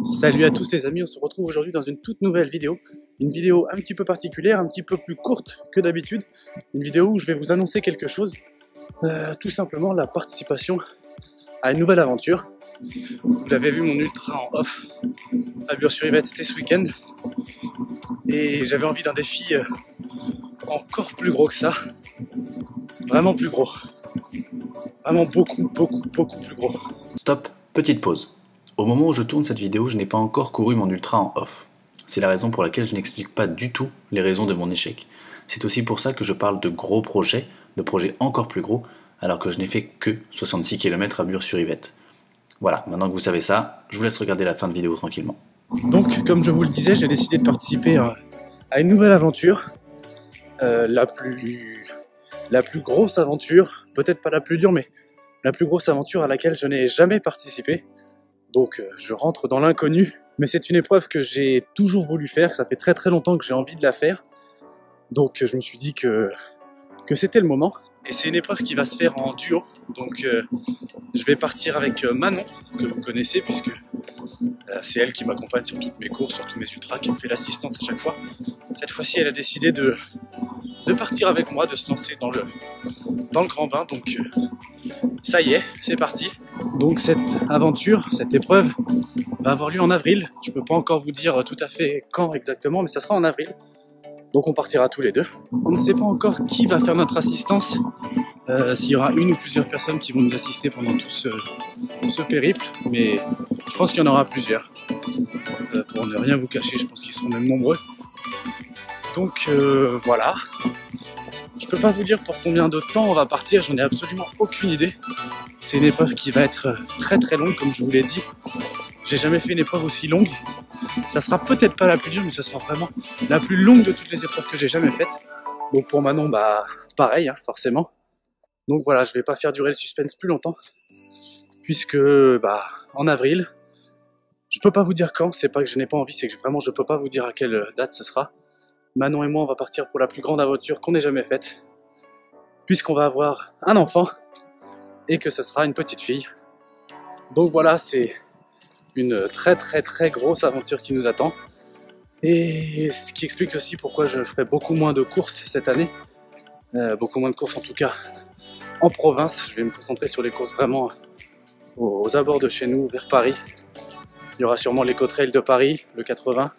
Salut à tous les amis, on se retrouve aujourd'hui dans une toute nouvelle vidéo. Une vidéo un petit peu particulière, un petit peu plus courte que d'habitude. Une vidéo où je vais vous annoncer quelque chose. Tout simplement la participation à une nouvelle aventure. Vous l'avez vu, mon ultra en off à Bure-sur-Yvette, c'était ce week-end. Et j'avais envie d'un défi encore plus gros que ça. Vraiment plus gros. Vraiment beaucoup plus gros. Stop, petite pause. Au moment où je tourne cette vidéo, je n'ai pas encore couru mon ultra en off. C'est la raison pour laquelle je n'explique pas du tout les raisons de mon échec. C'est aussi pour ça que je parle de gros projets, de projets encore plus gros, alors que je n'ai fait que 66 km à Bure-sur-Yvette. Voilà, maintenant que vous savez ça, je vous laisse regarder la fin de vidéo tranquillement. Donc, comme je vous le disais, j'ai décidé de participer à une nouvelle aventure. La plus grosse aventure, peut-être pas la plus dure, mais la plus grosse aventure à laquelle je n'ai jamais participé. Donc je rentre dans l'inconnu, mais c'est une épreuve que j'ai toujours voulu faire, ça fait très longtemps que j'ai envie de la faire. Donc je me suis dit que c'était le moment. Et c'est une épreuve qui va se faire en duo, donc je vais partir avec Manon, que vous connaissez, puisque c'est elle qui m'accompagne sur toutes mes courses, sur tous mes ultras, qui me fait l'assistance à chaque fois. Cette fois-ci, elle a décidé de partir avec moi, de se lancer dans le grand bain, donc ça y est, c'est parti. Donc cette aventure, cette épreuve va avoir lieu en avril. Je peux pas encore vous dire tout à fait quand exactement, mais ça sera en avril. Donc on partira tous les deux. On ne sait pas encore qui va faire notre assistance, s'il y aura une ou plusieurs personnes qui vont nous assister pendant tout ce périple, mais je pense qu'il y en aura plusieurs. Pour ne rien vous cacher, je pense qu'ils seront même nombreux. Donc voilà. Je peux pas vous dire pour combien de temps on va partir, j'en ai absolument aucune idée. C'est une épreuve qui va être très longue, comme je vous l'ai dit. J'ai jamais fait une épreuve aussi longue. Ça sera peut-être pas la plus dure, mais ça sera vraiment la plus longue de toutes les épreuves que j'ai jamais faites. Donc pour Manon, bah pareil, hein, forcément. Donc voilà, je vais pas faire durer le suspense plus longtemps, puisque bah en avril, je peux pas vous dire quand. C'est pas que je n'ai pas envie, c'est que vraiment je peux pas vous dire à quelle date ce sera. Manon et moi, on va partir pour la plus grande aventure qu'on ait jamais faite, puisqu'on va avoir un enfant et que ce sera une petite fille. Donc voilà, c'est une très grosse aventure qui nous attend, et ce qui explique aussi pourquoi je ferai beaucoup moins de courses cette année, beaucoup moins de courses en tout cas en province. Je vais me concentrer sur les courses vraiment aux abords de chez nous, vers Paris. Il y aura sûrement l'éco-trail de Paris, le 80,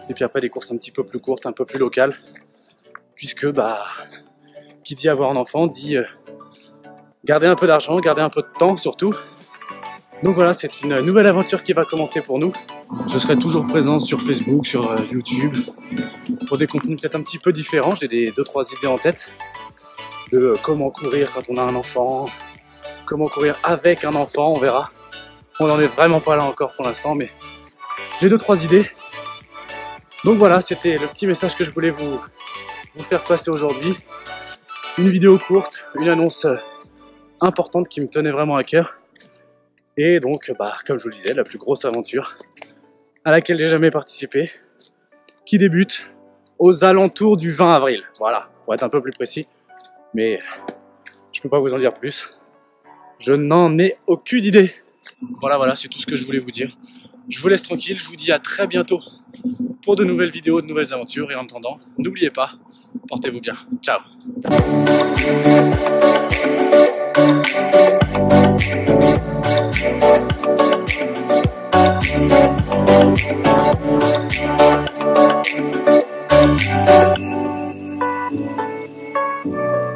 et puis après des courses un petit peu plus courtes, un peu plus locales, puisque bah qui dit avoir un enfant dit garder un peu d'argent, garder un peu de temps surtout. Donc voilà, c'est une nouvelle aventure qui va commencer pour nous. Je serai toujours présent sur Facebook, sur YouTube, pour des contenus peut-être un petit peu différents. J'ai 2-3 idées en tête de comment courir quand on a un enfant, comment courir avec un enfant, on verra. On n'en est vraiment pas là encore pour l'instant, mais j'ai 2-3 idées. Donc voilà, c'était le petit message que je voulais vous faire passer aujourd'hui. Une vidéo courte, une annonce importante qui me tenait vraiment à cœur. Et donc, bah, comme je vous le disais, la plus grosse aventure à laquelle j'ai jamais participé, qui débute aux alentours du 20 avril. Voilà, pour être un peu plus précis. Mais je peux pas vous en dire plus. Je n'en ai aucune idée. Voilà, c'est tout ce que je voulais vous dire. Je vous laisse tranquille, je vous dis à très bientôt pour de nouvelles vidéos, de nouvelles aventures. Et en attendant, n'oubliez pas, portez-vous bien. Ciao.